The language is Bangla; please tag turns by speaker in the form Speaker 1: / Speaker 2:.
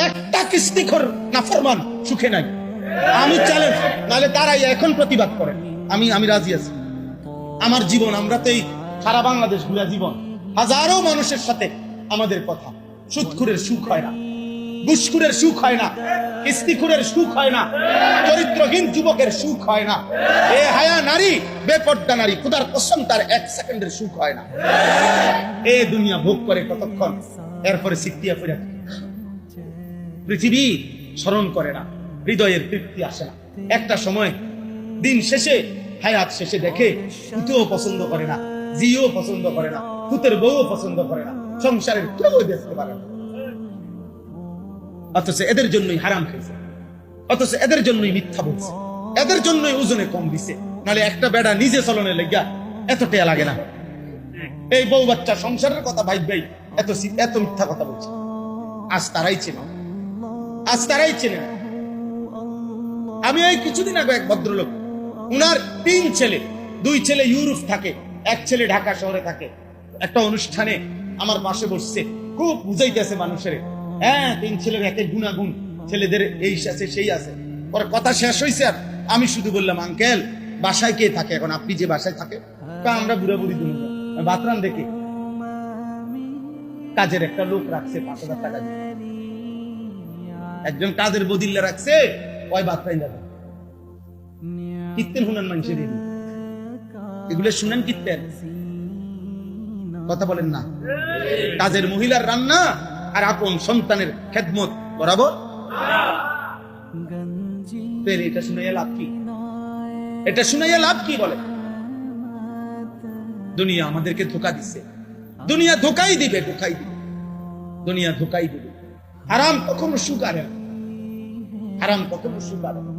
Speaker 1: একটা কিস্তিখোর নাফরমান সুখে নাই। আমি চ্যালেঞ্জ, নাহলে তারাই এখন প্রতিবাদ করেন, আমি রাজি আছি। আমার জীবন, আমরা তো এই সারা বাংলাদেশ ঘুরা জীবন, হাজারো মানুষের সাথে আমাদের কথা। সুদখুরের সুখ হয় না, ঘুষখুরের সুখ হয় না, কিস্তিখুরের সুখ হয় না, চরিত্রহীন যুবকের সুখ হয় না, এ হায়া নারী, বেপর্দা নারী, খোদার কসম তার 1 সেকেন্ডের সুখ হয় না। এ দুনিয়া ভোগ করে কতক্ষণ, এরপরে সিদ্ধিয়া ফিরে পৃথিবী স্মরণ করে না, হৃদয়ের তৃপ্তি আসে না। একটা সময় দিন শেষে, হায়াত শেষে দেখে পুতুও পছন্দ করে না, জিও পছন্দ করে না, পুতের বউও পছন্দ করে না, সংসারের কেউ দেখতে পারে না। অথচ এদের জন্যই হারাম খেয়েছে, অথচ এদের জন্যই মিথ্যা বলছে, এদের জন্যই ওজনে কম দিছে। নাহলে একটা বেড়া নিজে চলনে লেগা এত টেয়া লাগে না। এই বউ বাচ্চা সংসারের কথা ভাই ভাই এত মিথ্যা কথা বলছে। আজ তারাই চেনে, আজ তারাই চেনে। আমি এই কিছুদিন আগে এক ভদ্রলোক, উনার 3 ছেলে, 2 ছেলে ইউরোপ থাকে, 1 ছেলে ঢাকা শহরে থাকে। একটা অনুষ্ঠানে আমার পাশে বসছে, খুব বুঝাইতেছে মানুষের, হ্যাঁ 3 ছেলের একের গুণাগুণ, ছেলেদের এই আছে সেই আছে। পরে কথা শেষ হয়েছে, আর আমি শুধু বললাম, আঙ্কেল বাসায় কে থাকে এখন? আপনি যে বাসায় থাকে? আমরা বুড়া বুড়ি দুজন বাতরান দেখে কাজের একটা লোক রাখছে 5,000 টাকা দিয়ে। একজন কাজের বদিল্লা রাখছে, ওই বাতরাইন যাবে কীর্তেন শুনেন মানুষের, এগুলো শুনেন কীর্তেন, কথা বলেন না। কাজের মহিলার রান্না আর আপন সন্তানের খেদমত বরাবর। এটা শুনাইয়া লাভ কি? এটা শুনাইয়া লাভ কি? বলে দুনিয়া আমাদেরকে ধোঁকা দিচ্ছে, দুনিয়া ধোঁকাই দিবে, ধোঁকাই দিবে, দুনিয়া ধোঁকাই দিবে। হারাম কখনো সুখ আনে না, হারাম কখনো সুখ আনে না।